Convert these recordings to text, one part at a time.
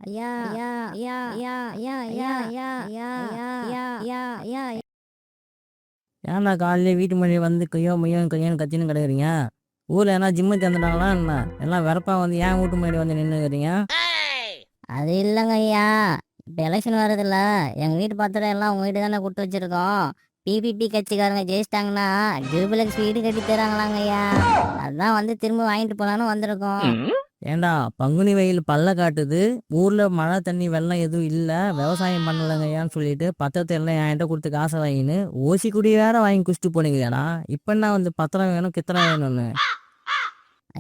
ஐயா ஐயா ஐயா ஐயா ஐயா ஐயா ஐயா ஐயா ஐயா ஐயா ஐயா ஐயா. ஏன்டா காலையிலே வீட்டு முன்னாடி வந்து கையோ மையோ கையோன்னு கத்தின்னு கிடக்குறீங்க? ஊரில் என்ன ஜிம்மு தந்துட்டாங்களா என்ன? எல்லாம் வெறப்பா வந்து ஏன் வீட்டு முன்னாடி வந்து நின்றுக்கிறீங்க? அது இல்லைங்க ஐயா, இப்போ எலெக்ஷன் வருதுல்ல, எங்கள் வீட்டு பத்திரம் எல்லாம் உங்கள் வீட்டு தானே கொடுத்து வச்சிருக்கோம். பிபிபி கட்சிக்காரங்க ஜெயிச்சிட்டாங்கன்னா டியூப்ளெக்ஸ் வீடு கட்டி தராங்களாங்க ஐயா. அதான் வந்து திரும்ப வாங்கிட்டு போகலான்னு வந்திருக்கோம். ஏண்டா பங்குனி வெயில் பல்ல காட்டுது, ஊரில் மழை தண்ணி வெள்ளம் எதுவும் இல்லை, விவசாயம் பண்ணலைங்கய்யான்னு சொல்லிட்டு பத்திரத்தை எல்லாம் என்கிட்ட கொடுத்து காசை வாங்கின்னு ஓசி குடி வேற வாங்கி குடிச்சிட்டு போனீங்களாடா. இப்போ என்ன வந்து பத்திரம் வேணும் கித்திரம் வேணும்னு?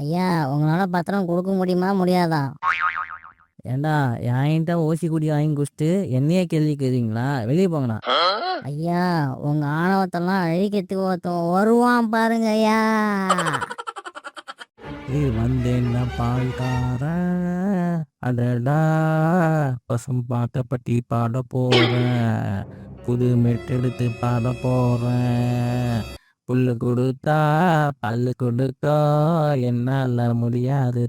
ஐயா, உங்களால் பத்திரம் கொடுக்க முடியுமா முடியாதா? ஏண்டா என்கிட்ட ஓசி குடி வாங்கி குடிச்சிட்டு என்னையே கேள்விக்கிறீங்களா? வெளியே போங்கண்ணா. ஐயா, உங்க ஆணவத்தெல்லாம் அழிக்கிறதுக்கு ஒருத்தன் வருவான் பாருங்க ஐயா. வந்தேன்னா பால்கார அடடா, பசும் பாட்டை பற்றி பாட போறேன், புது மெட்டெடுத்து பாட போறேன், புல்லு கொடுத்தா பல்லு கொடுக்கா என்னால முடியாது.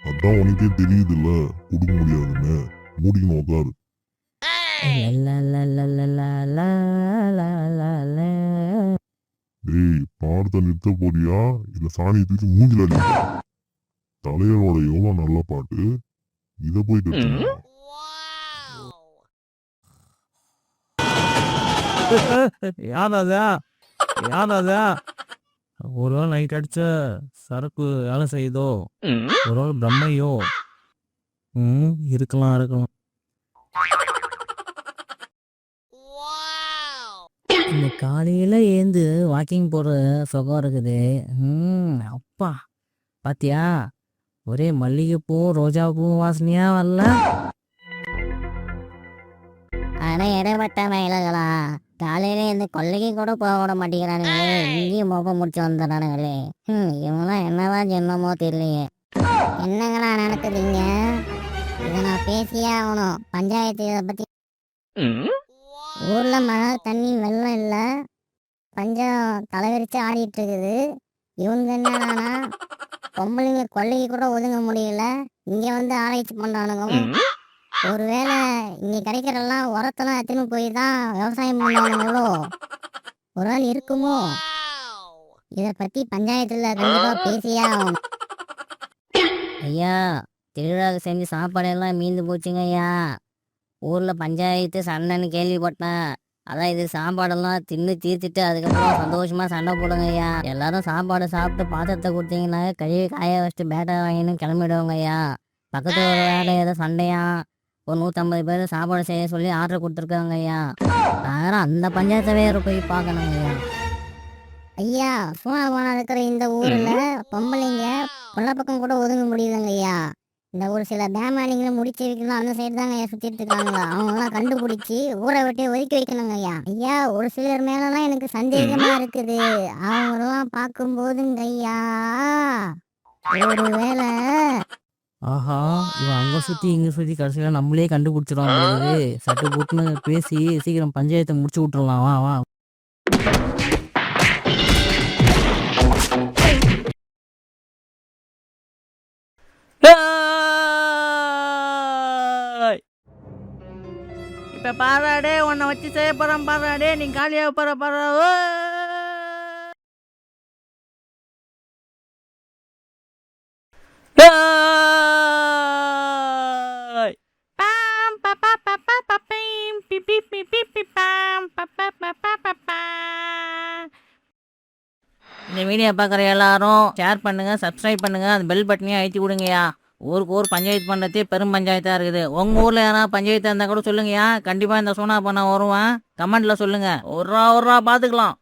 அதான் உனக்கே தெரியுதுல்ல கொடுக்க முடியாதுன்னு. மூடின்னு உட்காரு. டேய், பாடத்தை நிறுத்த போறியா இல்ல சாணியை தூக்கி மூஞ்சில அடிப்பா? தலைவரோட எவ்வளவு நல்ல பாட்டு, இத போய் கத்துமா? யாராதா யாராதா? ஒரு வேளை நைட் அடிச்ச சரக்கு வேலை செய்யுதோ, ஒரு வேளை பிரம்மையோ. இருக்கலாம் இருக்கலாம். இந்த காலையில ஏந்து வாக்கிங் போற சுகம் இருக்குது. அப்பா பாத்தியா, ஒரே மல்லிகைப்பூ ரோஜா பூ வாசனையா வரல? ஆனா இடைப்பட்ட மயிலங்களா, காலையில இந்த கொள்ளைக்கு கூட போக விட மாட்டேங்கிறானுங்களே, இங்கேயும் மோப்ப முடிச்சு வந்துடுறானுங்களே. இவங்களாம் என்னதான் ஜென்மமோ தெரியலையே. என்னங்களா நடக்குதுங்க? இதை நான் பேசியே ஆகணும். பஞ்சாயத்து இதை பத்தி. ஊர்ல மழை தண்ணி வெள்ளம் இல்ல, பஞ்சம் தலைவிரிச்சு ஆடிட்டு இருக்குது. இவங்க என்னன்னா பொம்பளைங்க கொள்ளைக்கு கூட ஒதுங்க முடியல, இங்க வந்து ஆராய்ச்சி பண்றானுங்க. ஒருவேளை இங்க கிடைக்கிறெல்லாம் உரத்தெல்லாம் எத்தனை போய் தான் விவசாயம் பண்ணுவானுங்களோ? ஒரு நாள் இருக்குமோ? இத பத்தி பஞ்சாயத்துல கண்டிப்பா பேசியே ஆகணும். ஐயா, திருவிழாவுக்கு செஞ்சு சாப்பாடெல்லாம் மீந்து போச்சுங்க ஐயா. ஊர்ல பஞ்சாயத்து சண்டைன்னு கேள்விப்பட்டேன். அதான் இது சாப்பாடெல்லாம் தின்னு தீர்த்துட்டு அதுக்கப்புறம் சந்தோஷமா சண்டை போடுங்க ஐயா. எல்லாரும் சாப்பாடு சாப்பிட்டு பாத்திரத்தை கொடுத்தீங்கன்னா கழுவி காய வச்சுட்டு பேட்டை வாங்கின்னு கிளம்பிடுவோங்க ஐயா. பக்கத்து ஒரு வேலை ஏதோ சண்டையா, ஒரு 150 பேர் சாப்பாடு செய்ய சொல்லி ஆர்டர் கொடுத்துருக்காங்க ஐயா. நான் அந்த பஞ்சாயத்தை வேற போய் பார்க்கணுங்க ஐயா. ஐயா, சூனாபானா இருக்கிற இந்த ஊர்ல பொம்பளைங்க பொண்ண பக்கம் கூட ஒதுங்க முடியுதுங்க ஐயா. இந்த ஒரு சில பேமானிங்களை முடிச்சு வைக்கணும், அந்த சைடு தாங்க ஐயா சுத்திட்டு இருக்காங்க. அவங்களாம் கண்டுபிடிச்சி ஊரை விட்டு ஒதுக்கி வைக்கணுங்க ஐயா. ஐயா, ஒரு சிலர் மேலாம் எனக்கு சந்தேகமா இருக்குது. அவங்களாம் பார்க்கும் போதுங்க ஐயா, ஒரு வேலை. ஆஹா, இவன் அங்க சுத்தி இங்க சுத்தி கடைசியில நம்மளே கண்டுபிடிச்சிடும். சட்டு போட்டுன்னு பேசி சீக்கிரம் பஞ்சாயத்தை முடிச்சு விட்டுறலாம். வா வா. இப்ப பாராடே, உன்னை வச்சு செய்ய போறான் பாராடே, நீ காலியாக போற பாரா. இந்த வீடியோ பார்க்குற எல்லாரும் ஷேர் பண்ணுங்க, சப்ஸ்கிரைப் பண்ணுங்க, அந்த பெல் பட்டனையும் அழுத்தி விடுங்கய்யா. ஊருக்கு ஊர் பஞ்சாயத்து பண்ணுறதே பெரும் பஞ்சாயத்தாக இருக்குது. உங்கள் ஊரில் யாராவது பஞ்சாயத்தாக இருந்தால் கூட சொல்லுங்கய்யா. கண்டிப்பாக இந்த சோனா பண்ண வருவேன். கமெண்ட்டில் சொல்லுங்கள். ஒரு ரூபா பார்த்துக்கலாம்.